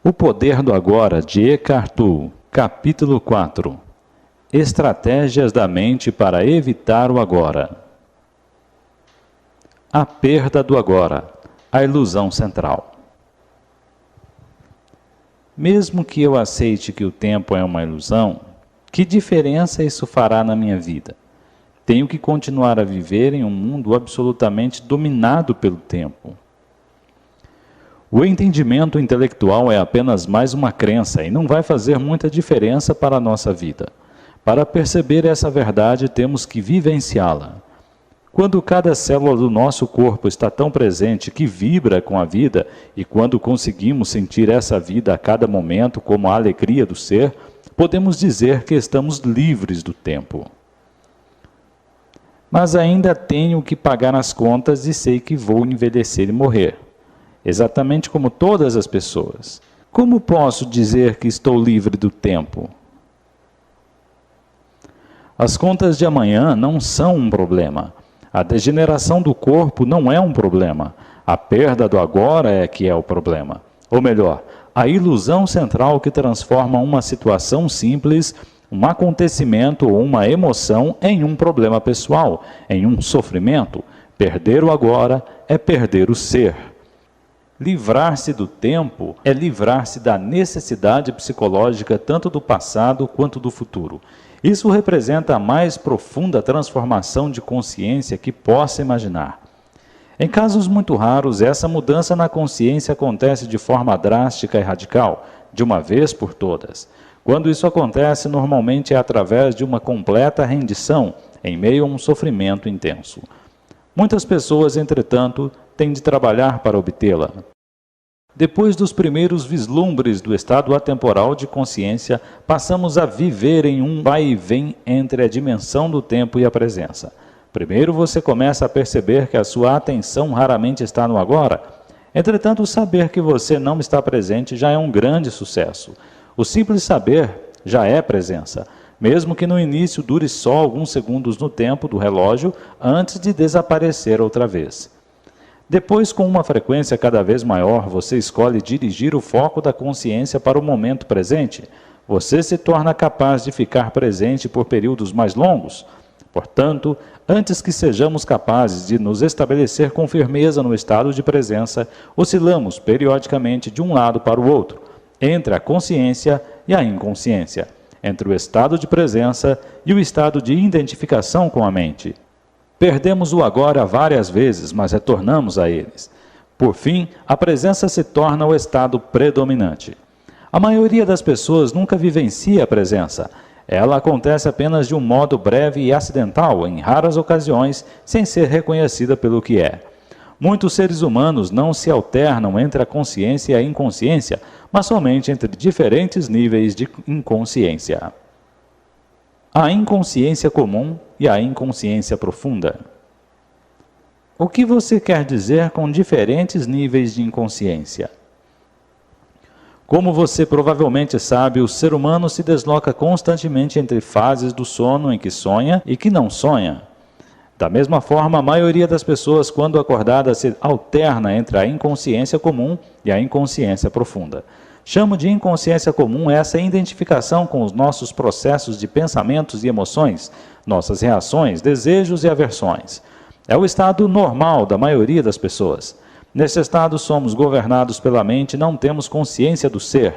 O Poder do Agora, de Eckhart Tolle, capítulo 4. Estratégias da mente para evitar o agora. A perda do agora, a ilusão central. Mesmo que eu aceite que o tempo é uma ilusão, que diferença isso fará na minha vida? Tenho que continuar a viver em um mundo absolutamente dominado pelo tempo. O entendimento intelectual é apenas mais uma crença e não vai fazer muita diferença para a nossa vida. Para perceber essa verdade, temos que vivenciá-la. Quando cada célula do nosso corpo está tão presente que vibra com a vida, e quando conseguimos sentir essa vida a cada momento como a alegria do ser, podemos dizer que estamos livres do tempo. Mas ainda tenho que pagar as contas e sei que vou envelhecer e morrer. Exatamente como todas as pessoas. Como posso dizer que estou livre do tempo? As contas de amanhã não são um problema. A degeneração do corpo não é um problema. A perda do agora é que é o problema. Ou melhor, a ilusão central que transforma uma situação simples, um acontecimento ou uma emoção em um problema pessoal, em um sofrimento. Perder o agora é perder o ser. Livrar-se do tempo é livrar-se da necessidade psicológica tanto do passado quanto do futuro. Isso representa a mais profunda transformação de consciência que possa imaginar. Em casos muito raros, essa mudança na consciência acontece de forma drástica e radical, de uma vez por todas. Quando isso acontece, normalmente é através de uma completa rendição, em meio a um sofrimento intenso. Muitas pessoas, entretanto, têm de trabalhar para obtê-la. Depois dos primeiros vislumbres do estado atemporal de consciência, passamos a viver em um vai e vem entre a dimensão do tempo e a presença. Primeiro você começa a perceber que a sua atenção raramente está no agora. Entretanto, saber que você não está presente já é um grande sucesso. O simples saber já é presença, mesmo que no início dure só alguns segundos no tempo do relógio antes de desaparecer outra vez. Depois, com uma frequência cada vez maior, você escolhe dirigir o foco da consciência para o momento presente. Você se torna capaz de ficar presente por períodos mais longos. Portanto, antes que sejamos capazes de nos estabelecer com firmeza no estado de presença, oscilamos periodicamente de um lado para o outro, entre a consciência e a inconsciência, entre o estado de presença e o estado de identificação com a mente. Perdemos o agora várias vezes, mas retornamos a eles. Por fim, a presença se torna o estado predominante. A maioria das pessoas nunca vivencia a presença. Ela acontece apenas de um modo breve e acidental, em raras ocasiões, sem ser reconhecida pelo que é. Muitos seres humanos não se alternam entre a consciência e a inconsciência, mas somente entre diferentes níveis de inconsciência. A inconsciência comum e a inconsciência profunda. O que você quer dizer com diferentes níveis de inconsciência? Como você provavelmente sabe, o ser humano se desloca constantemente entre fases do sono em que sonha e que não sonha. Da mesma forma, a maioria das pessoas, quando acordada, se alterna entre a inconsciência comum e a inconsciência profunda. Chamo de inconsciência comum essa identificação com os nossos processos de pensamentos e emoções, nossas reações, desejos e aversões. É o estado normal da maioria das pessoas. Nesse estado somos governados pela mente e não temos consciência do ser.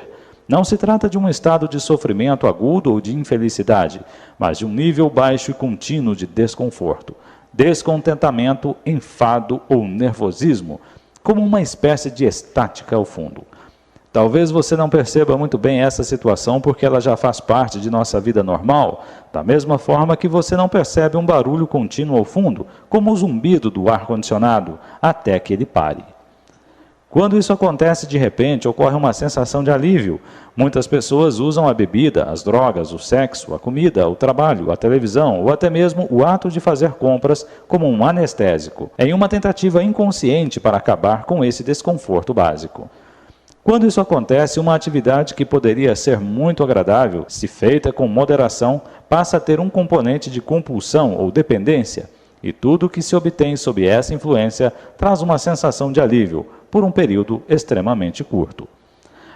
Não se trata de um estado de sofrimento agudo ou de infelicidade, mas de um nível baixo e contínuo de desconforto, descontentamento, enfado ou nervosismo, como uma espécie de estática ao fundo. Talvez você não perceba muito bem essa situação porque ela já faz parte de nossa vida normal, da mesma forma que você não percebe um barulho contínuo ao fundo, como o zumbido do ar-condicionado, até que ele pare. Quando isso acontece de repente, ocorre uma sensação de alívio. Muitas pessoas usam a bebida, as drogas, o sexo, a comida, o trabalho, a televisão ou até mesmo o ato de fazer compras como um anestésico, em uma tentativa inconsciente para acabar com esse desconforto básico. Quando isso acontece, uma atividade que poderia ser muito agradável, se feita com moderação, passa a ter um componente de compulsão ou dependência, e tudo o que se obtém sob essa influência traz uma sensação de alívio, por um período extremamente curto.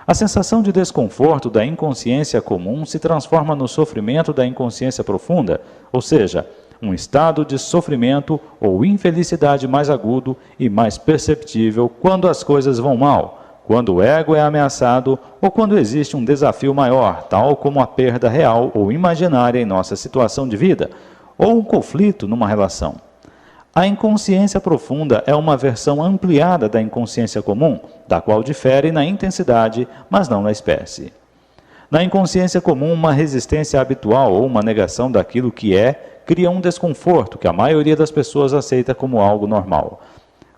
A sensação de desconforto da inconsciência comum se transforma no sofrimento da inconsciência profunda, ou seja, um estado de sofrimento ou infelicidade mais agudo e mais perceptível quando as coisas vão mal, quando o ego é ameaçado ou quando existe um desafio maior, tal como a perda real ou imaginária em nossa situação de vida, ou um conflito numa relação. A inconsciência profunda é uma versão ampliada da inconsciência comum, da qual difere na intensidade, mas não na espécie. Na inconsciência comum, uma resistência habitual ou uma negação daquilo que é cria um desconforto que a maioria das pessoas aceita como algo normal.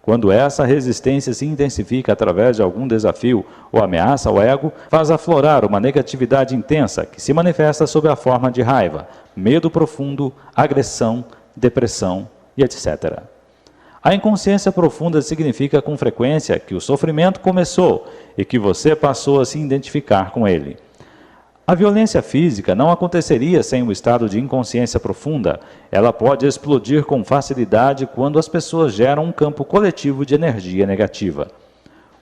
Quando essa resistência se intensifica através de algum desafio ou ameaça ao ego, faz aflorar uma negatividade intensa que se manifesta sob a forma de raiva, medo profundo, agressão, depressão e etc. A inconsciência profunda significa com frequência que o sofrimento começou e que você passou a se identificar com ele. A violência física não aconteceria sem o estado de inconsciência profunda. Ela pode explodir com facilidade quando as pessoas geram um campo coletivo de energia negativa.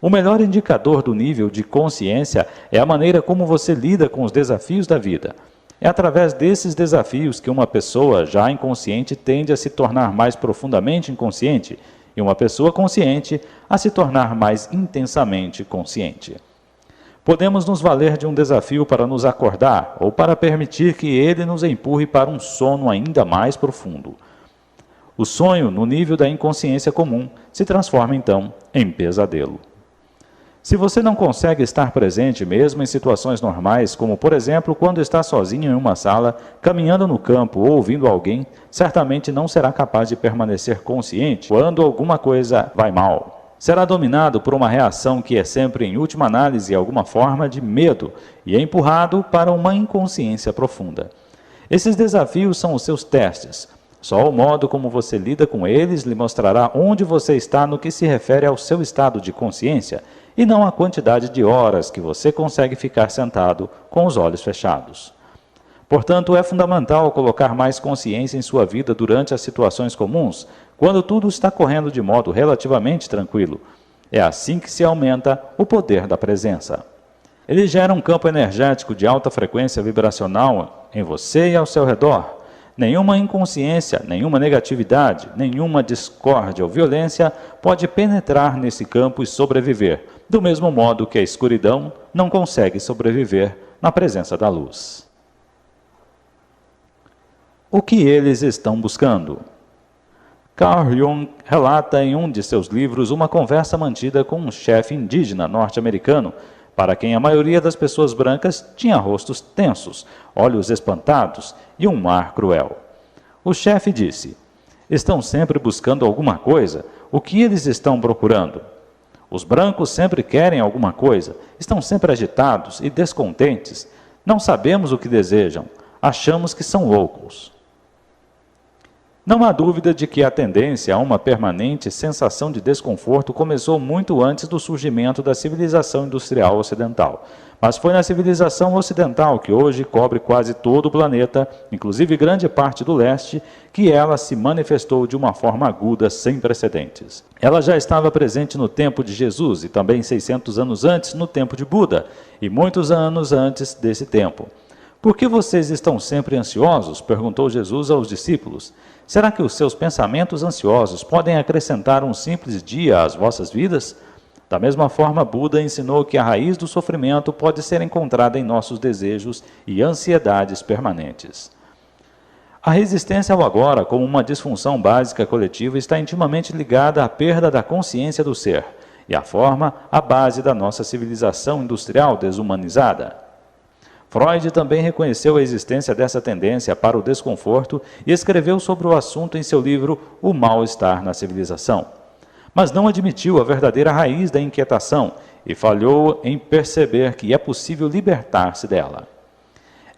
O melhor indicador do nível de consciência é a maneira como você lida com os desafios da vida. É através desses desafios que uma pessoa já inconsciente tende a se tornar mais profundamente inconsciente e uma pessoa consciente a se tornar mais intensamente consciente. Podemos nos valer de um desafio para nos acordar ou para permitir que ele nos empurre para um sono ainda mais profundo. O sonho, no nível da inconsciência comum, se transforma então em pesadelo. Se você não consegue estar presente mesmo em situações normais, como por exemplo quando está sozinho em uma sala, caminhando no campo ou ouvindo alguém, certamente não será capaz de permanecer consciente quando alguma coisa vai mal. Será dominado por uma reação que é sempre, em última análise, alguma forma de medo e é empurrado para uma inconsciência profunda. Esses desafios são os seus testes. Só o modo como você lida com eles lhe mostrará onde você está no que se refere ao seu estado de consciência, e não a quantidade de horas que você consegue ficar sentado com os olhos fechados. Portanto, é fundamental colocar mais consciência em sua vida durante as situações comuns, quando tudo está correndo de modo relativamente tranquilo. É assim que se aumenta o poder da presença. Ele gera um campo energético de alta frequência vibracional em você e ao seu redor. Nenhuma inconsciência, nenhuma negatividade, nenhuma discórdia ou violência pode penetrar nesse campo e sobreviver, do mesmo modo que a escuridão não consegue sobreviver na presença da luz. O que eles estão buscando? Carl Jung relata em um de seus livros uma conversa mantida com um chefe indígena norte-americano, para quem a maioria das pessoas brancas tinha rostos tensos, olhos espantados e um ar cruel. O chefe disse: "Estão sempre buscando alguma coisa. O que eles estão procurando? Os brancos sempre querem alguma coisa, estão sempre agitados e descontentes. Não sabemos o que desejam, achamos que são loucos." Não há dúvida de que a tendência a uma permanente sensação de desconforto começou muito antes do surgimento da civilização industrial ocidental. Mas foi na civilização ocidental, que hoje cobre quase todo o planeta, inclusive grande parte do leste, que ela se manifestou de uma forma aguda sem precedentes. Ela já estava presente no tempo de Jesus e também 600 anos antes no tempo de Buda, e muitos anos antes desse tempo. "Por que vocês estão sempre ansiosos?" perguntou Jesus aos discípulos. "Será que os seus pensamentos ansiosos podem acrescentar um simples dia às vossas vidas?" Da mesma forma, Buda ensinou que a raiz do sofrimento pode ser encontrada em nossos desejos e ansiedades permanentes. A resistência ao agora, como uma disfunção básica coletiva, está intimamente ligada à perda da consciência do ser, e a forma a base da nossa civilização industrial desumanizada. Freud também reconheceu a existência dessa tendência para o desconforto e escreveu sobre o assunto em seu livro O Mal-Estar na Civilização. Mas não admitiu a verdadeira raiz da inquietação e falhou em perceber que é possível libertar-se dela.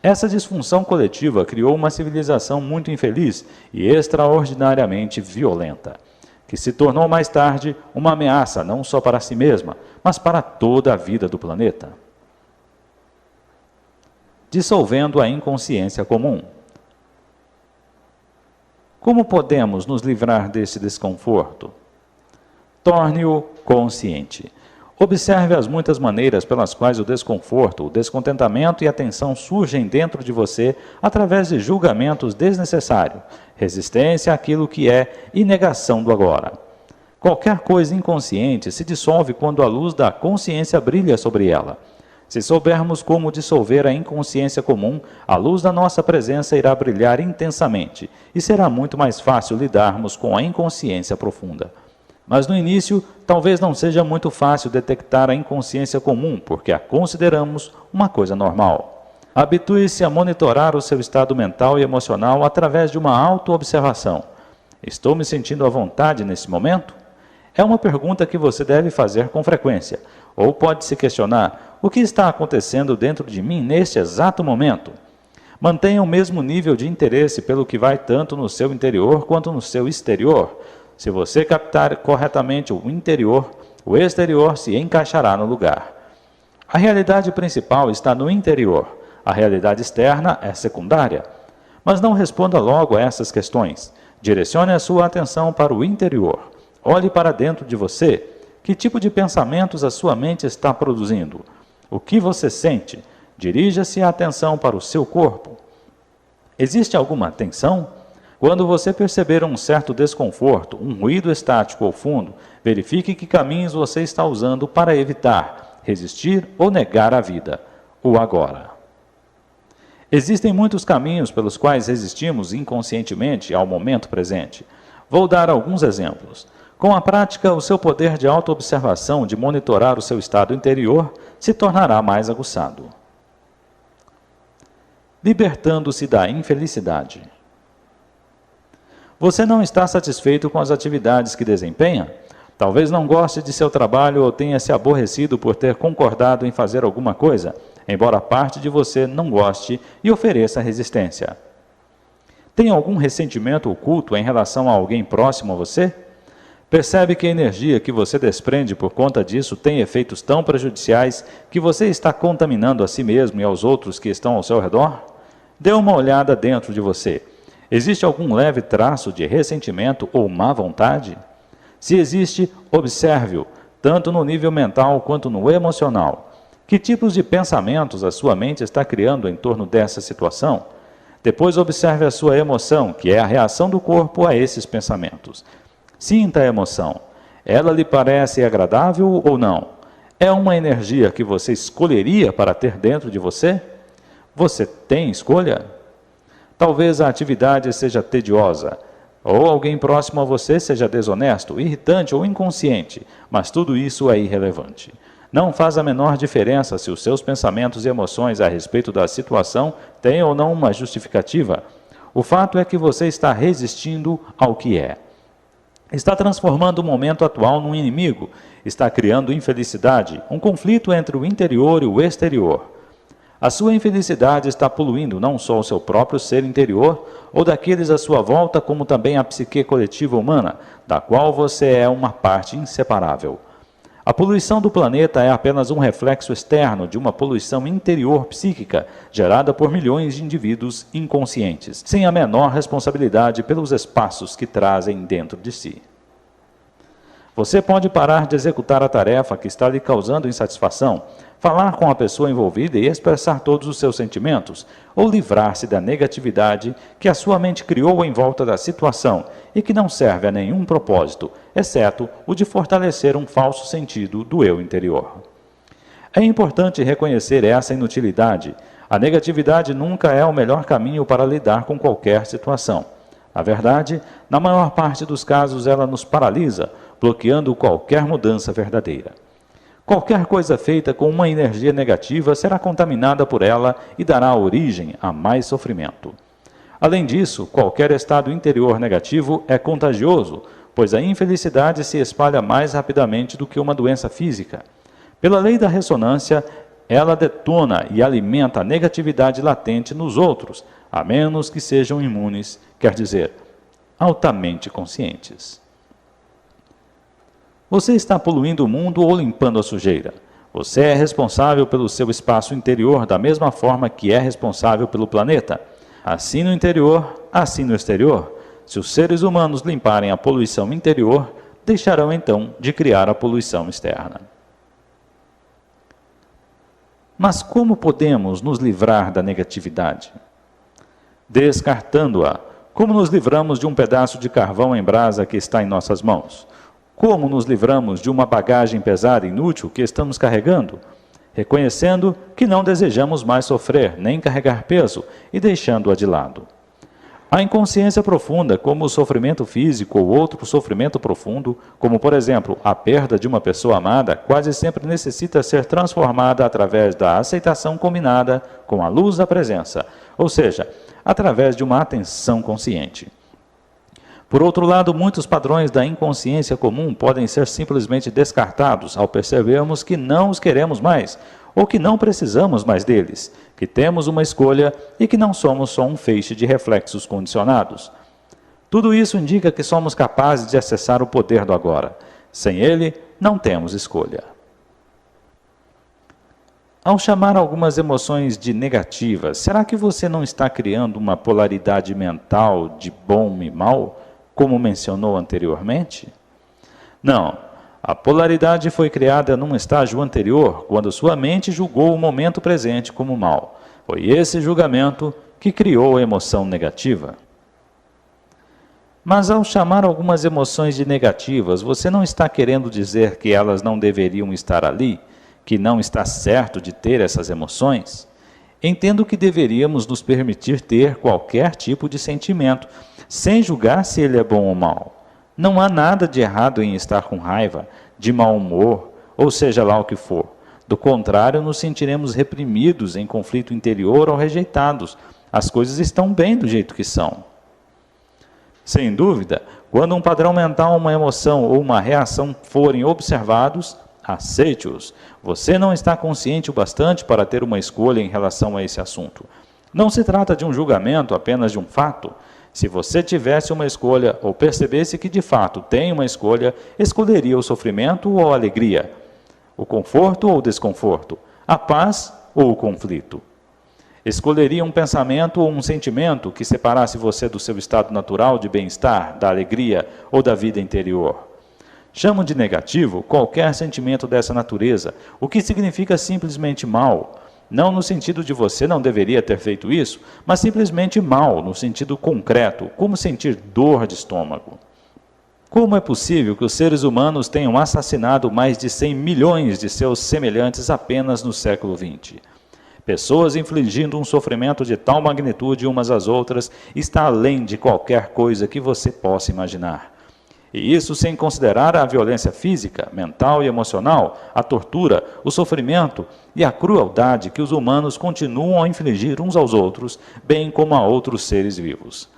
Essa disfunção coletiva criou uma civilização muito infeliz e extraordinariamente violenta, que se tornou mais tarde uma ameaça não só para si mesma, mas para toda a vida do planeta. Dissolvendo a inconsciência comum. Como podemos nos livrar desse desconforto? Torne-o consciente. Observe as muitas maneiras pelas quais o desconforto, o descontentamento e a tensão surgem dentro de você através de julgamentos desnecessários, resistência àquilo que é e negação do agora. Qualquer coisa inconsciente se dissolve quando a luz da consciência brilha sobre ela. Se soubermos como dissolver a inconsciência comum, a luz da nossa presença irá brilhar intensamente e será muito mais fácil lidarmos com a inconsciência profunda. Mas no início, talvez não seja muito fácil detectar a inconsciência comum, porque a consideramos uma coisa normal. Habitue-se a monitorar o seu estado mental e emocional através de uma auto-observação. Estou me sentindo à vontade nesse momento? É uma pergunta que você deve fazer com frequência. Ou pode se questionar, o que está acontecendo dentro de mim neste exato momento? Mantenha o mesmo nível de interesse pelo que vai tanto no seu interior quanto no seu exterior. Se você captar corretamente o interior, o exterior se encaixará no lugar. A realidade principal está no interior. A realidade externa é secundária. Mas não responda logo a essas questões. Direcione a sua atenção para o interior. Olhe para dentro de você. Que tipo de pensamentos a sua mente está produzindo? O que você sente? Dirija-se a atenção para o seu corpo. Existe alguma tensão? Quando você perceber um certo desconforto, um ruído estático ou fundo, verifique que caminhos você está usando para evitar, resistir ou negar a vida, o agora. Existem muitos caminhos pelos quais resistimos inconscientemente ao momento presente. Vou dar alguns exemplos. Com a prática, o seu poder de autoobservação, de monitorar o seu estado interior, se tornará mais aguçado. Libertando-se da infelicidade. Você não está satisfeito com as atividades que desempenha? Talvez não goste de seu trabalho ou tenha se aborrecido por ter concordado em fazer alguma coisa, embora parte de você não goste e ofereça resistência. Tem algum ressentimento oculto em relação a alguém próximo a você? Percebe que a energia que você desprende por conta disso tem efeitos tão prejudiciais que você está contaminando a si mesmo e aos outros que estão ao seu redor? Dê uma olhada dentro de você. Existe algum leve traço de ressentimento ou má vontade? Se existe, observe-o, tanto no nível mental quanto no emocional. Que tipos de pensamentos a sua mente está criando em torno dessa situação? Depois observe a sua emoção, que é a reação do corpo a esses pensamentos. Sinta a emoção. Ela lhe parece agradável ou não? É uma energia que você escolheria para ter dentro de você? Você tem escolha? Talvez a atividade seja tediosa, ou alguém próximo a você seja desonesto, irritante ou inconsciente, mas tudo isso é irrelevante. Não faz a menor diferença se os seus pensamentos e emoções a respeito da situação têm ou não uma justificativa. O fato é que você está resistindo ao que é. Está transformando o momento atual num inimigo, está criando infelicidade, um conflito entre o interior e o exterior. A sua infelicidade está poluindo não só o seu próprio ser interior ou daqueles à sua volta, como também a psique coletiva humana, da qual você é uma parte inseparável. A poluição do planeta é apenas um reflexo externo de uma poluição interior psíquica gerada por milhões de indivíduos inconscientes, sem a menor responsabilidade pelos espaços que trazem dentro de si. Você pode parar de executar a tarefa que está lhe causando insatisfação, falar com a pessoa envolvida e expressar todos os seus sentimentos, ou livrar-se da negatividade que a sua mente criou em volta da situação e que não serve a nenhum propósito, exceto o de fortalecer um falso sentido do eu interior. É importante reconhecer essa inutilidade. A negatividade nunca é o melhor caminho para lidar com qualquer situação. Na verdade, na maior parte dos casos ela nos paralisa, bloqueando qualquer mudança verdadeira. Qualquer coisa feita com uma energia negativa será contaminada por ela e dará origem a mais sofrimento. Além disso, qualquer estado interior negativo é contagioso, pois a infelicidade se espalha mais rapidamente do que uma doença física. Pela lei da ressonância, ela detona e alimenta a negatividade latente nos outros, a menos que sejam imunes, quer dizer, altamente conscientes. Você está poluindo o mundo ou limpando a sujeira? Você é responsável pelo seu espaço interior da mesma forma que é responsável pelo planeta. Assim no interior, assim no exterior. Se os seres humanos limparem a poluição interior, deixarão então de criar a poluição externa. Mas como podemos nos livrar da negatividade? Descartando-a, como nos livramos de um pedaço de carvão em brasa que está em nossas mãos? Como nos livramos de uma bagagem pesada e inútil que estamos carregando? Reconhecendo que não desejamos mais sofrer nem carregar peso e deixando-a de lado. A inconsciência profunda, como o sofrimento físico ou outro sofrimento profundo, como por exemplo a perda de uma pessoa amada, quase sempre necessita ser transformada através da aceitação combinada com a luz da presença, ou seja, através de uma atenção consciente. Por outro lado, muitos padrões da inconsciência comum podem ser simplesmente descartados ao percebermos que não os queremos mais, ou que não precisamos mais deles, que temos uma escolha e que não somos só um feixe de reflexos condicionados. Tudo isso indica que somos capazes de acessar o poder do agora. Sem ele, não temos escolha. Ao chamar algumas emoções de negativas, será que você não está criando uma polaridade mental de bom e mal, como mencionou anteriormente? Não. A polaridade foi criada num estágio anterior, quando sua mente julgou o momento presente como mal. Foi esse julgamento que criou a emoção negativa. Mas ao chamar algumas emoções de negativas, você não está querendo dizer que elas não deveriam estar ali, que não está certo de ter essas emoções? Entendo que deveríamos nos permitir ter qualquer tipo de sentimento, sem julgar se ele é bom ou mau. Não há nada de errado em estar com raiva, de mau humor, ou seja lá o que for. Do contrário, nos sentiremos reprimidos em conflito interior ou rejeitados. As coisas estão bem do jeito que são. Sem dúvida, quando um padrão mental, uma emoção ou uma reação forem observados, aceite-os. Você não está consciente o bastante para ter uma escolha em relação a esse assunto. Não se trata de um julgamento, apenas de um fato. Se você tivesse uma escolha ou percebesse que de fato tem uma escolha, escolheria o sofrimento ou a alegria, o conforto ou o desconforto, a paz ou o conflito. Escolheria um pensamento ou um sentimento que separasse você do seu estado natural de bem-estar, da alegria ou da vida interior. Chamo de negativo qualquer sentimento dessa natureza, o que significa simplesmente mal. Não no sentido de você não deveria ter feito isso, mas simplesmente mal, no sentido concreto, como sentir dor de estômago. Como é possível que os seres humanos tenham assassinado mais de 100 milhões de seus semelhantes apenas no século XX? Pessoas infligindo um sofrimento de tal magnitude umas às outras está além de qualquer coisa que você possa imaginar. E isso sem considerar a violência física, mental e emocional, a tortura, o sofrimento e a crueldade que os humanos continuam a infligir uns aos outros, bem como a outros seres vivos.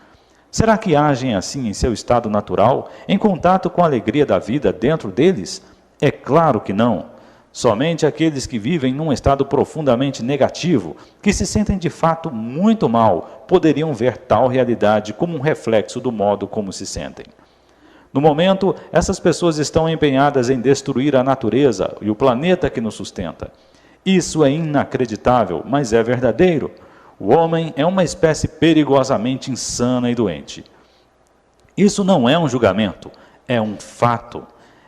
Será que agem assim em seu estado natural, em contato com a alegria da vida dentro deles? É claro que não. Somente aqueles que vivem num estado profundamente negativo, que se sentem de fato muito mal, poderiam ver tal realidade como um reflexo do modo como se sentem. No momento, essas pessoas estão empenhadas em destruir a natureza e o planeta que nos sustenta. Isso é inacreditável, mas é verdadeiro. O homem é uma espécie perigosamente insana e doente. Isso não é um julgamento, é um fato.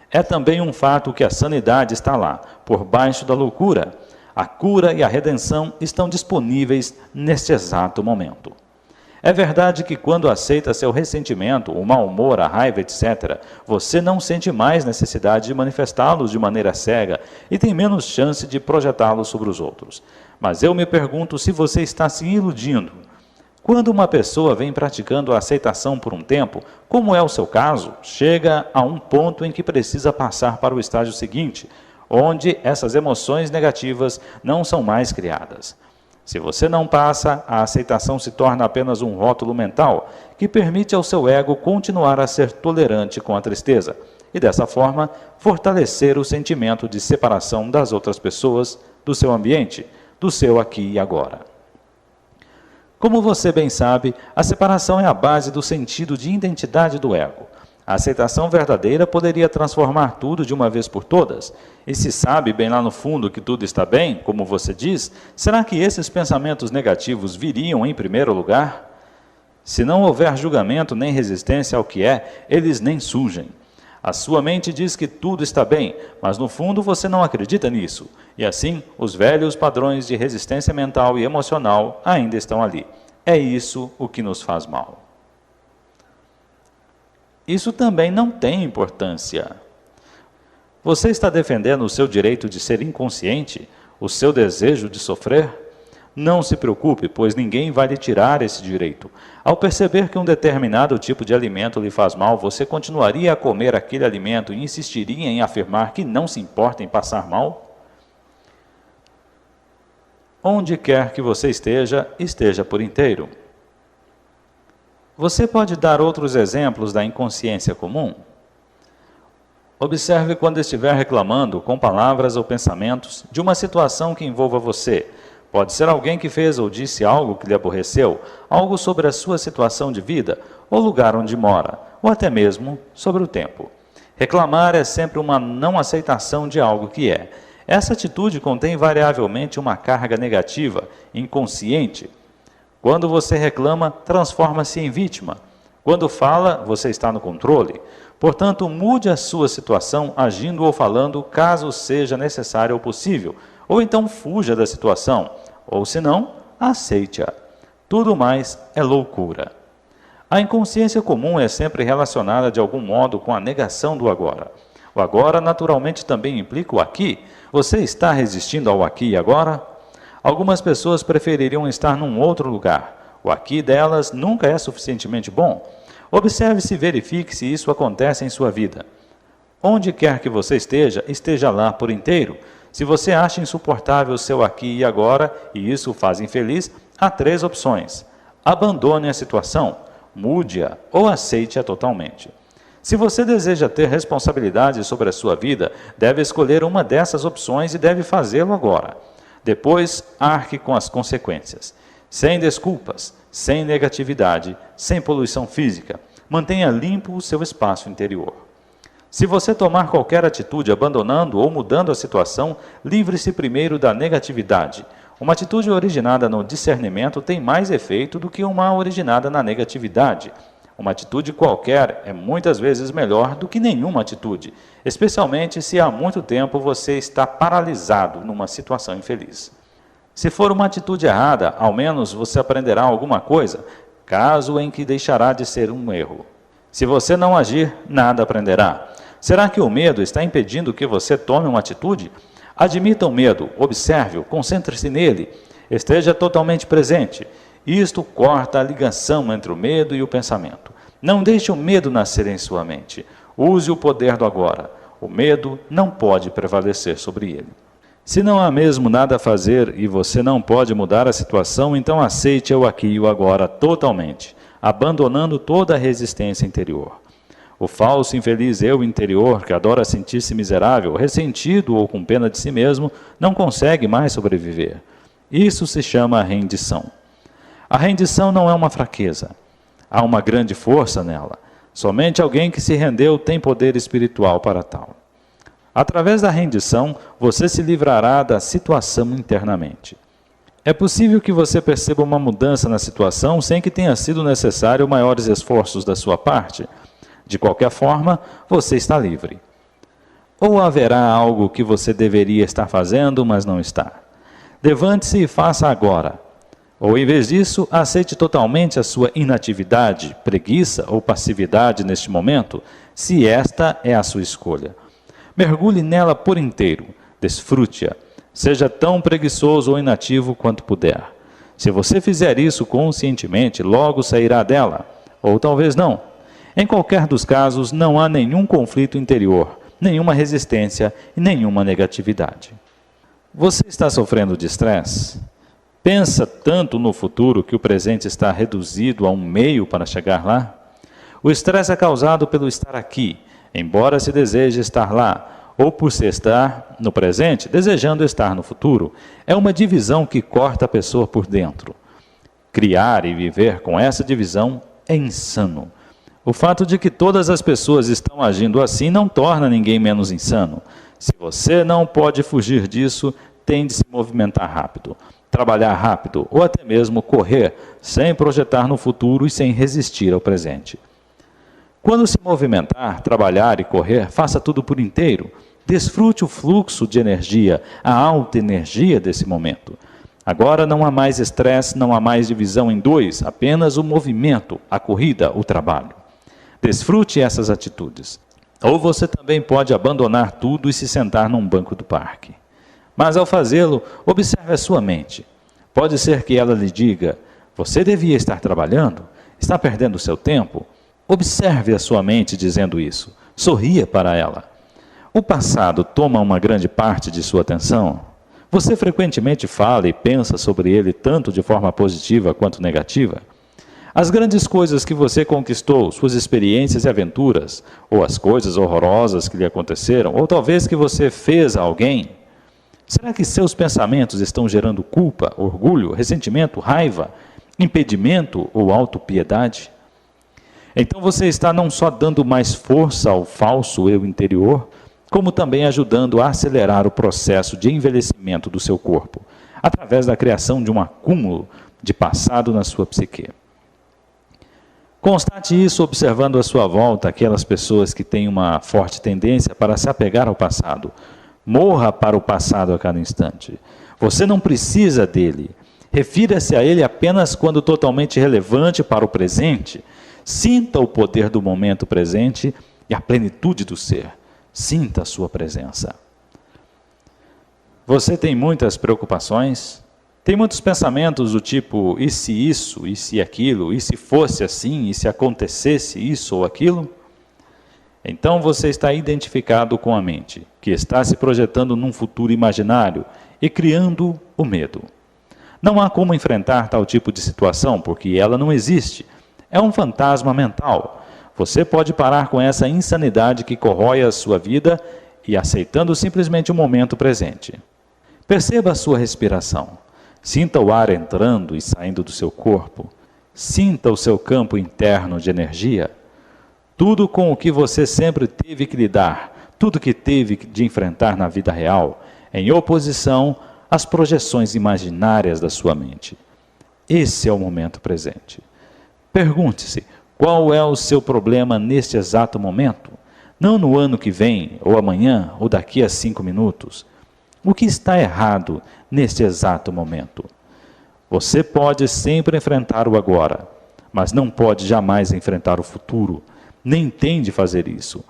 É também um fato que a sanidade está lá, por baixo da loucura. A cura e a redenção estão disponíveis neste exato momento. É verdade que quando aceita seu ressentimento, o mau humor, a raiva, etc., você não sente mais necessidade de manifestá-los de maneira cega e tem menos chance de projetá-los sobre os outros. Mas eu me pergunto se você está se iludindo. Quando uma pessoa vem praticando a aceitação por um tempo, como é o seu caso, chega a um ponto em que precisa passar para o estágio seguinte, onde essas emoções negativas não são mais criadas. Se você não passa, a aceitação se torna apenas um rótulo mental que permite ao seu ego continuar a ser tolerante com a tristeza e, dessa forma, fortalecer o sentimento de separação das outras pessoas, do seu ambiente, do seu aqui e agora. Como você bem sabe, a separação é a base do sentido de identidade do ego. A aceitação verdadeira poderia transformar tudo de uma vez por todas. E se sabe bem lá no fundo que tudo está bem, como você diz, será que esses pensamentos negativos viriam em primeiro lugar? Se não houver julgamento nem resistência ao que é, eles nem surgem. A sua mente diz que tudo está bem, mas no fundo você não acredita nisso. E assim, os velhos padrões de resistência mental e emocional ainda estão ali. É isso o que nos faz mal. Isso também não tem importância. Você está defendendo o seu direito de ser inconsciente? O seu desejo de sofrer? Não se preocupe, pois ninguém vai lhe tirar esse direito. Ao perceber que um determinado tipo de alimento lhe faz mal, você continuaria a comer aquele alimento e insistiria em afirmar que não se importa em passar mal? Onde quer que você esteja, esteja por inteiro. Você pode dar outros exemplos da inconsciência comum? Observe quando estiver reclamando, com palavras ou pensamentos, de uma situação que envolva você. Pode ser alguém que fez ou disse algo que lhe aborreceu, algo sobre a sua situação de vida, ou lugar onde mora, ou até mesmo sobre o tempo. Reclamar é sempre uma não aceitação de algo que é. Essa atitude contém variavelmente uma carga negativa, inconsciente. Quando você reclama, transforma-se em vítima. Quando fala, você está no controle. Portanto, mude a sua situação agindo ou falando, caso seja necessário ou possível. Ou então fuja da situação, ou se não, aceite-a. Tudo mais é loucura. A inconsciência comum é sempre relacionada de algum modo com a negação do agora. O agora naturalmente também implica o aqui. Você está resistindo ao aqui e agora? Algumas pessoas prefeririam estar num outro lugar. O aqui delas nunca é suficientemente bom. Observe-se e verifique se isso acontece em sua vida. Onde quer que você esteja, esteja lá por inteiro. Se você acha insuportável o seu aqui e agora, e isso o faz infeliz, há 3 opções. Abandone a situação, mude-a ou aceite-a totalmente. Se você deseja ter responsabilidade sobre a sua vida, deve escolher uma dessas opções e deve fazê-lo agora. Depois, arque com as consequências. Sem desculpas, sem negatividade, sem poluição física. Mantenha limpo o seu espaço interior. Se você tomar qualquer atitude abandonando ou mudando a situação, livre-se primeiro da negatividade. Uma atitude originada no discernimento tem mais efeito do que uma originada na negatividade. Uma atitude qualquer é muitas vezes melhor do que nenhuma atitude, especialmente se há muito tempo você está paralisado numa situação infeliz. Se for uma atitude errada, ao menos você aprenderá alguma coisa, caso em que deixará de ser um erro. Se você não agir, nada aprenderá. Será que o medo está impedindo que você tome uma atitude? Admita o medo, observe-o, concentre-se nele, esteja totalmente presente. Isto corta a ligação entre o medo e o pensamento. Não deixe o medo nascer em sua mente. Use o poder do agora. O medo não pode prevalecer sobre ele. Se não há mesmo nada a fazer e você não pode mudar a situação, então aceite o aqui e o agora totalmente, abandonando toda a resistência interior. O falso infeliz eu interior, que adora sentir-se miserável, ressentido ou com pena de si mesmo, não consegue mais sobreviver. Isso se chama rendição. A rendição não é uma fraqueza. Há uma grande força nela. Somente alguém que se rendeu tem poder espiritual para tal. Através da rendição, você se livrará da situação internamente. É possível que você perceba uma mudança na situação sem que tenha sido necessário maiores esforços da sua parte. De qualquer forma, você está livre. Ou haverá algo que você deveria estar fazendo, mas não está. Levante-se e faça agora. Ou, em vez disso, aceite totalmente a sua inatividade, preguiça ou passividade neste momento, se esta é a sua escolha. Mergulhe nela por inteiro, desfrute-a. Seja tão preguiçoso ou inativo quanto puder. Se você fizer isso conscientemente, logo sairá dela, ou talvez não. Em qualquer dos casos, não há nenhum conflito interior, nenhuma resistência e nenhuma negatividade. Você está sofrendo de estresse? Pensa tanto no futuro que o presente está reduzido a um meio para chegar lá? O estresse é causado pelo estar aqui, embora se deseje estar lá, ou por se estar no presente, desejando estar no futuro. É uma divisão que corta a pessoa por dentro. Criar e viver com essa divisão é insano. O fato de que todas as pessoas estão agindo assim não torna ninguém menos insano. Se você não pode fugir disso, tem de se movimentar rápido, trabalhar rápido ou até mesmo correr, sem projetar no futuro e sem resistir ao presente. Quando se movimentar, trabalhar e correr, faça tudo por inteiro. Desfrute o fluxo de energia, a alta energia desse momento. Agora não há mais estresse, não há mais divisão em dois, apenas o movimento, a corrida, o trabalho. Desfrute essas atitudes. Ou você também pode abandonar tudo e se sentar num banco do parque. Mas ao fazê-lo, observe a sua mente. Pode ser que ela lhe diga: você devia estar trabalhando, está perdendo seu tempo. Observe a sua mente dizendo isso. Sorria para ela. O passado toma uma grande parte de sua atenção? Você frequentemente fala e pensa sobre ele tanto de forma positiva quanto negativa? As grandes coisas que você conquistou, suas experiências e aventuras, ou as coisas horrorosas que lhe aconteceram, ou talvez que você fez a alguém, será que seus pensamentos estão gerando culpa, orgulho, ressentimento, raiva, impedimento ou autopiedade? Então você está não só dando mais força ao falso eu interior, como também ajudando a acelerar o processo de envelhecimento do seu corpo, através da criação de um acúmulo de passado na sua psique. Constate isso observando à sua volta aquelas pessoas que têm uma forte tendência para se apegar ao passado. Morra para o passado a cada instante. Você não precisa dele. Refira-se a ele apenas quando totalmente relevante para o presente. Sinta o poder do momento presente e a plenitude do ser. Sinta a sua presença. Você tem muitas preocupações? Tem muitos pensamentos do tipo, e se isso, e se aquilo, e se fosse assim, e se acontecesse isso ou aquilo? Então você está identificado com a mente, que está se projetando num futuro imaginário e criando o medo. Não há como enfrentar tal tipo de situação, porque ela não existe. É um fantasma mental. Você pode parar com essa insanidade que corrói a sua vida e aceitando simplesmente o momento presente. Perceba a sua respiração. Sinta o ar entrando e saindo do seu corpo. Sinta o seu campo interno de energia. Tudo com o que você sempre teve que lidar, tudo que teve de enfrentar na vida real, em oposição às projeções imaginárias da sua mente. Esse é o momento presente. Pergunte-se, qual é o seu problema neste exato momento? Não no ano que vem, ou amanhã, ou daqui a 5 minutos. O que está errado neste exato momento? Você pode sempre enfrentar o agora, mas não pode jamais enfrentar o futuro, nem tem de fazer isso.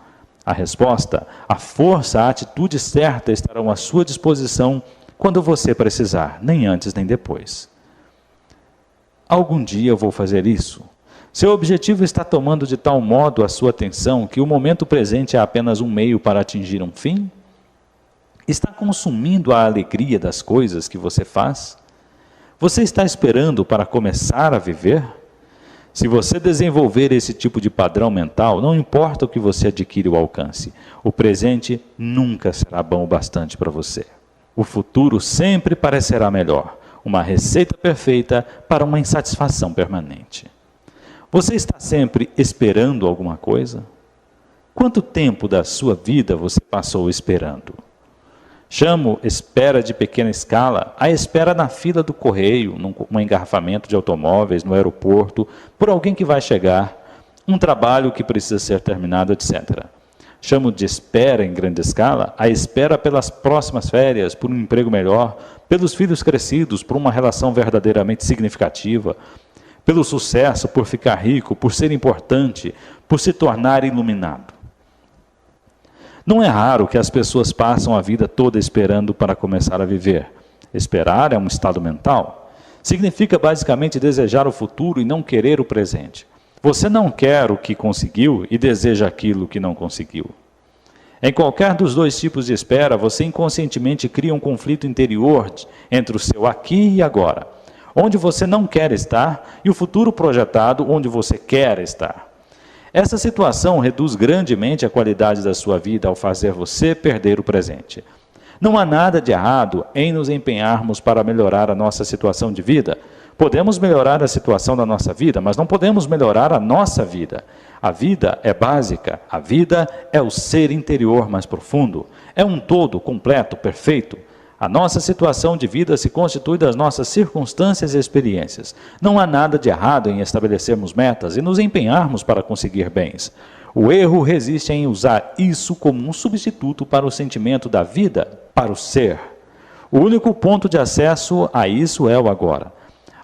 A resposta, a força, a atitude certa estarão à sua disposição quando você precisar, nem antes nem depois. Algum dia eu vou fazer isso. Seu objetivo está tomando de tal modo a sua atenção que o momento presente é apenas um meio para atingir um fim? Está consumindo a alegria das coisas que você faz? Você está esperando para começar a viver? Se você desenvolver esse tipo de padrão mental, não importa o que você adquire ou alcance, o presente nunca será bom o bastante para você. O futuro sempre parecerá melhor, uma receita perfeita para uma insatisfação permanente. Você está sempre esperando alguma coisa? Quanto tempo da sua vida você passou esperando? Chamo espera de pequena escala a espera na fila do correio, num engarrafamento de automóveis, no aeroporto, por alguém que vai chegar, um trabalho que precisa ser terminado, etc. Chamo de espera em grande escala a espera pelas próximas férias, por um emprego melhor, pelos filhos crescidos, por uma relação verdadeiramente significativa, pelo sucesso, por ficar rico, por ser importante, por se tornar iluminado. Não é raro que as pessoas passam a vida toda esperando para começar a viver. Esperar é um estado mental. Significa basicamente desejar o futuro e não querer o presente. Você não quer o que conseguiu e deseja aquilo que não conseguiu. Em qualquer dos dois tipos de espera, você inconscientemente cria um conflito interior entre o seu aqui e agora, onde você não quer estar, e o futuro projetado onde você quer estar. Essa situação reduz grandemente a qualidade da sua vida ao fazer você perder o presente. Não há nada de errado em nos empenharmos para melhorar a nossa situação de vida. Podemos melhorar a situação da nossa vida, mas não podemos melhorar a nossa vida. A vida é básica, a vida é o ser interior mais profundo, é um todo completo, perfeito. A nossa situação de vida se constitui das nossas circunstâncias e experiências. Não há nada de errado em estabelecermos metas e nos empenharmos para conseguir bens. O erro resiste em usar isso como um substituto para o sentimento da vida, para o ser. O único ponto de acesso a isso é o agora.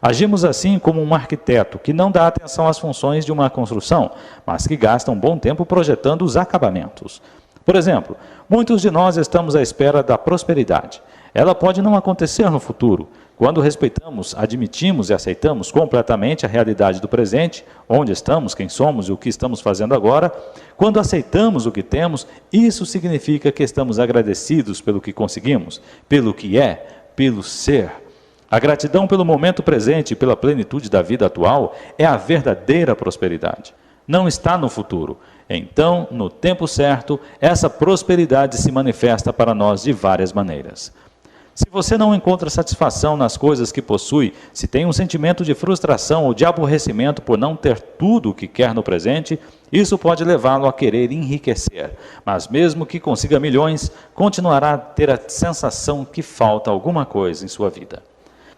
Agimos assim como um arquiteto que não dá atenção às funções de uma construção, mas que gasta um bom tempo projetando os acabamentos. Por exemplo, muitos de nós estamos à espera da prosperidade. Ela pode não acontecer no futuro. Quando respeitamos, admitimos e aceitamos completamente a realidade do presente, onde estamos, quem somos e o que estamos fazendo agora, quando aceitamos o que temos, isso significa que estamos agradecidos pelo que conseguimos, pelo que é, pelo ser. A gratidão pelo momento presente e pela plenitude da vida atual é a verdadeira prosperidade. Não está no futuro. Então, no tempo certo, essa prosperidade se manifesta para nós de várias maneiras. Se você não encontra satisfação nas coisas que possui, se tem um sentimento de frustração ou de aborrecimento por não ter tudo o que quer no presente, isso pode levá-lo a querer enriquecer. Mas mesmo que consiga milhões, continuará a ter a sensação que falta alguma coisa em sua vida.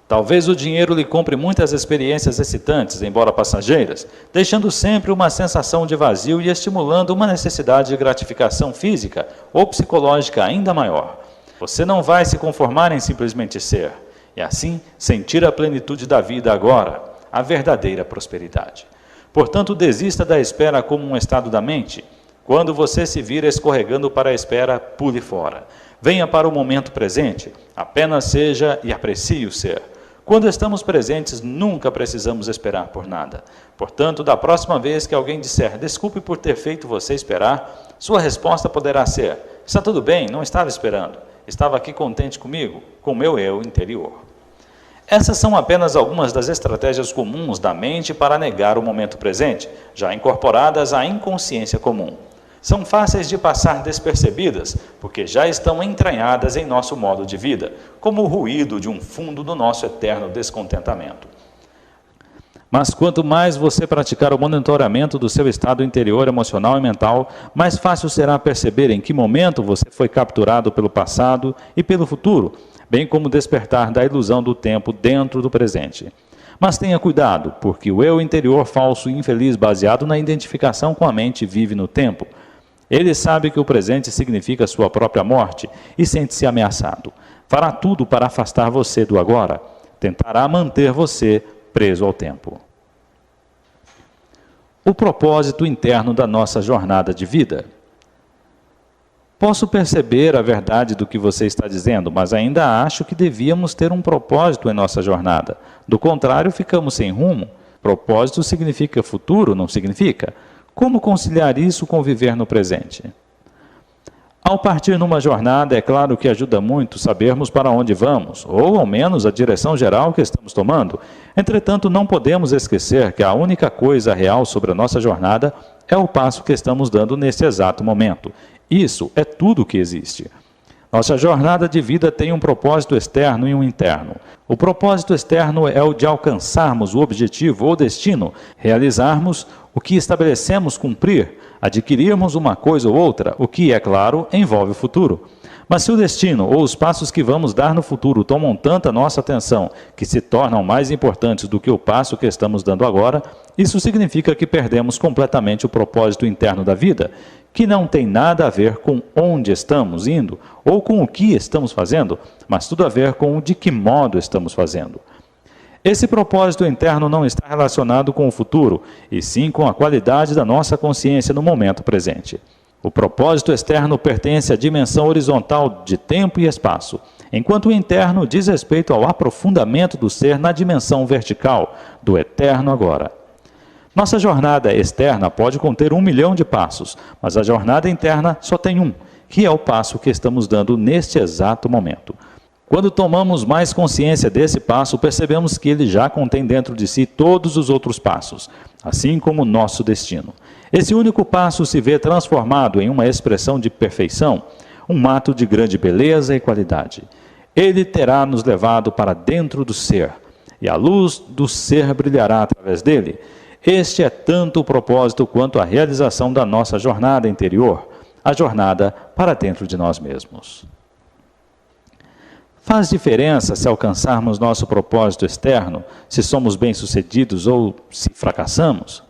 Talvez o dinheiro lhe compre muitas experiências excitantes, embora passageiras, deixando sempre uma sensação de vazio e estimulando uma necessidade de gratificação física ou psicológica ainda maior. Você não vai se conformar em simplesmente ser, e assim sentir a plenitude da vida agora, a verdadeira prosperidade. Portanto, desista da espera como um estado da mente. Quando você se vira escorregando para a espera, pule fora. Venha para o momento presente, apenas seja e aprecie o ser. Quando estamos presentes, nunca precisamos esperar por nada. Portanto, da próxima vez que alguém disser, desculpe por ter feito você esperar, sua resposta poderá ser, está tudo bem, não estava esperando. Estava aqui contente comigo, com o meu eu interior. Essas são apenas algumas das estratégias comuns da mente para negar o momento presente, já incorporadas à inconsciência comum. São fáceis de passar despercebidas, porque já estão entranhadas em nosso modo de vida, como o ruído de um fundo do nosso eterno descontentamento. Mas quanto mais você praticar o monitoramento do seu estado interior, emocional e mental, mais fácil será perceber em que momento você foi capturado pelo passado e pelo futuro, bem como despertar da ilusão do tempo dentro do presente. Mas tenha cuidado, porque o eu interior falso e infeliz baseado na identificação com a mente vive no tempo. Ele sabe que o presente significa sua própria morte e sente-se ameaçado. Fará tudo para afastar você do agora. Tentará manter você preso ao tempo. O propósito interno da nossa jornada de vida. Posso perceber a verdade do que você está dizendo, mas ainda acho que devíamos ter um propósito em nossa jornada. Do contrário, ficamos sem rumo. Propósito significa futuro, não significa? Como conciliar isso com viver no presente? Ao partir numa jornada, é claro que ajuda muito sabermos para onde vamos, ou ao menos a direção geral que estamos tomando. Entretanto, não podemos esquecer que a única coisa real sobre a nossa jornada é o passo que estamos dando nesse exato momento. Isso é tudo o que existe. Nossa jornada de vida tem um propósito externo e um interno. O propósito externo é o de alcançarmos o objetivo ou destino, realizarmos o que estabelecemos cumprir, adquirirmos uma coisa ou outra, o que, é claro, envolve o futuro. Mas se o destino ou os passos que vamos dar no futuro tomam tanta nossa atenção que se tornam mais importantes do que o passo que estamos dando agora, isso significa que perdemos completamente o propósito interno da vida, que não tem nada a ver com onde estamos indo ou com o que estamos fazendo, mas tudo a ver com o de que modo estamos fazendo. Esse propósito interno não está relacionado com o futuro, e sim com a qualidade da nossa consciência no momento presente. O propósito externo pertence à dimensão horizontal de tempo e espaço, enquanto o interno diz respeito ao aprofundamento do ser na dimensão vertical, do eterno agora. Nossa jornada externa pode conter 1 milhão de passos, mas a jornada interna só tem um, que é o passo que estamos dando neste exato momento. Quando tomamos mais consciência desse passo, percebemos que ele já contém dentro de si todos os outros passos, assim como o nosso destino. Esse único passo se vê transformado em uma expressão de perfeição, um ato de grande beleza e qualidade. Ele terá nos levado para dentro do ser, e a luz do ser brilhará através dele. Este é tanto o propósito quanto a realização da nossa jornada interior, a jornada para dentro de nós mesmos. Faz diferença se alcançarmos nosso propósito externo, se somos bem-sucedidos ou se fracassamos?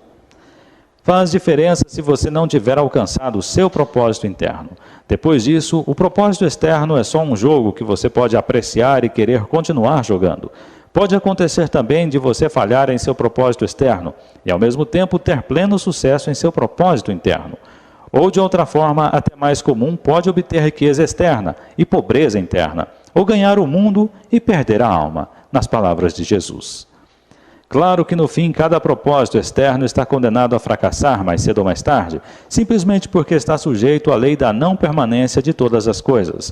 Faz diferença se você não tiver alcançado o seu propósito interno. Depois disso, o propósito externo é só um jogo que você pode apreciar e querer continuar jogando. Pode acontecer também de você falhar em seu propósito externo e, ao mesmo tempo, ter pleno sucesso em seu propósito interno. Ou, de outra forma, até mais comum, pode obter riqueza externa e pobreza interna, ou ganhar o mundo e perder a alma, nas palavras de Jesus. Claro que no fim cada propósito externo está condenado a fracassar mais cedo ou mais tarde, simplesmente porque está sujeito à lei da não permanência de todas as coisas.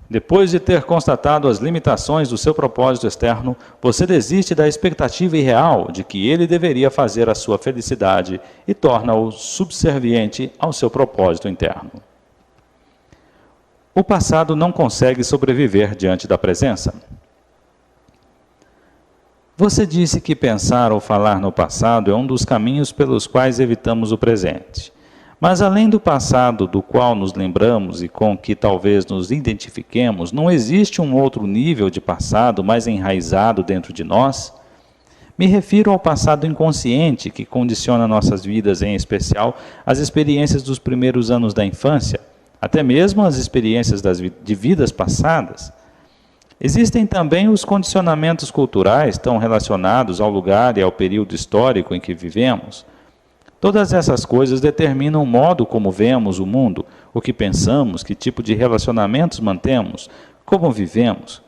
Depois de ter constatado as limitações do seu propósito externo, você desiste da expectativa irreal de que ele deveria fazer a sua felicidade e torna-o subserviente ao seu propósito interno. O passado não consegue sobreviver diante da presença. Você disse que pensar ou falar no passado é um dos caminhos pelos quais evitamos o presente. Mas além do passado do qual nos lembramos e com que talvez nos identifiquemos, não existe um outro nível de passado mais enraizado dentro de nós? Me refiro ao passado inconsciente que condiciona nossas vidas, em especial as experiências dos primeiros anos da infância, até mesmo as experiências de vidas passadas. Existem também os condicionamentos culturais tão relacionados ao lugar e ao período histórico em que vivemos. Todas essas coisas determinam o modo como vemos o mundo, o que pensamos, que tipo de relacionamentos mantemos, como vivemos.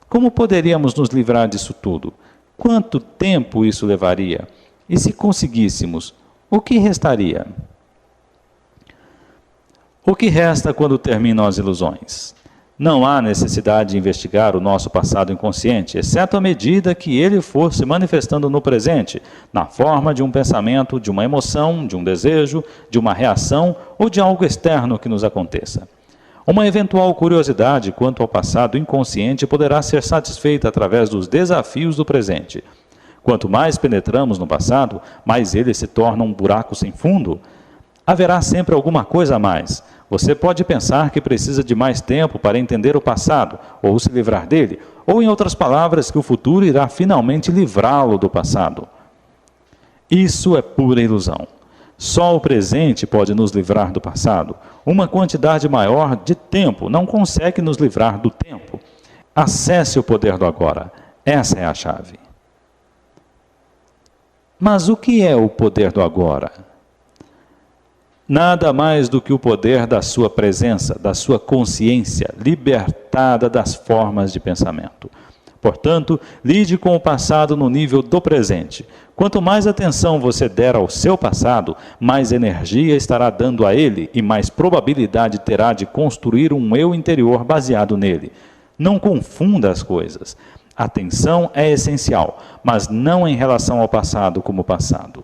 Como poderíamos nos livrar disso tudo? Quanto tempo isso levaria? E se conseguíssemos, o que restaria? O que resta quando terminam as ilusões? Não há necessidade de investigar o nosso passado inconsciente, exceto à medida que ele for se manifestando no presente, na forma de um pensamento, de uma emoção, de um desejo, de uma reação ou de algo externo que nos aconteça. Uma eventual curiosidade quanto ao passado inconsciente poderá ser satisfeita através dos desafios do presente. Quanto mais penetramos no passado, mais ele se torna um buraco sem fundo. Haverá sempre alguma coisa a mais. Você pode pensar que precisa de mais tempo para entender o passado, ou se livrar dele, ou, em outras palavras, que o futuro irá finalmente livrá-lo do passado. Isso é pura ilusão. Só o presente pode nos livrar do passado. Uma quantidade maior de tempo não consegue nos livrar do tempo. Acesse o poder do agora. Essa é a chave. Mas o que é o poder do agora? Nada mais do que o poder da sua presença, da sua consciência, libertada das formas de pensamento. Portanto, lide com o passado no nível do presente. Quanto mais atenção você der ao seu passado, mais energia estará dando a ele e mais probabilidade terá de construir um eu interior baseado nele. Não confunda as coisas. Atenção é essencial, mas não em relação ao passado como passado.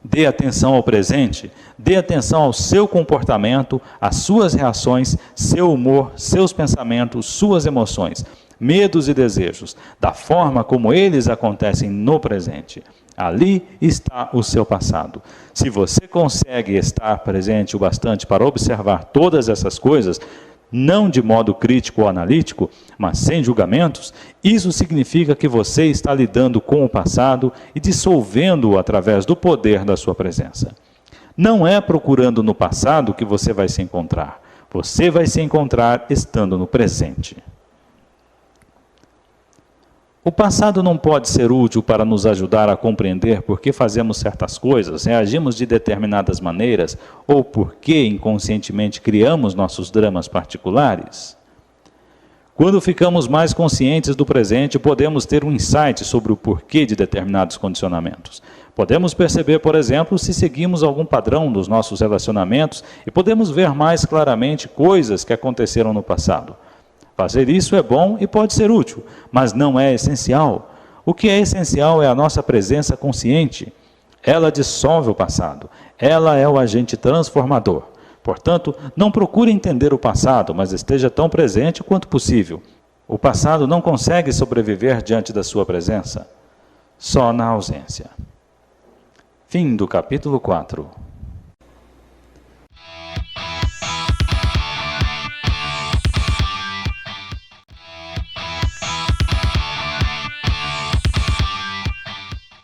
Dê atenção ao presente, dê atenção ao seu comportamento, às suas reações, seu humor, seus pensamentos, suas emoções, medos e desejos, da forma como eles acontecem no presente. Ali está o seu passado. Se você consegue estar presente o bastante para observar todas essas coisas, não de modo crítico ou analítico, mas sem julgamentos, isso significa que você está lidando com o passado e dissolvendo-o através do poder da sua presença. Não é procurando no passado que você vai se encontrar. Você vai se encontrar estando no presente. O passado não pode ser útil para nos ajudar a compreender por que fazemos certas coisas, reagimos de determinadas maneiras ou por que inconscientemente criamos nossos dramas particulares. Quando ficamos mais conscientes do presente, podemos ter um insight sobre o porquê de determinados condicionamentos. Podemos perceber, por exemplo, se seguimos algum padrão dos nossos relacionamentos e podemos ver mais claramente coisas que aconteceram no passado. Fazer isso é bom e pode ser útil, mas não é essencial. O que é essencial é a nossa presença consciente. Ela dissolve o passado. Ela é o agente transformador. Portanto, não procure entender o passado, mas esteja tão presente quanto possível. O passado não consegue sobreviver diante da sua presença, só na ausência. Fim do capítulo 4.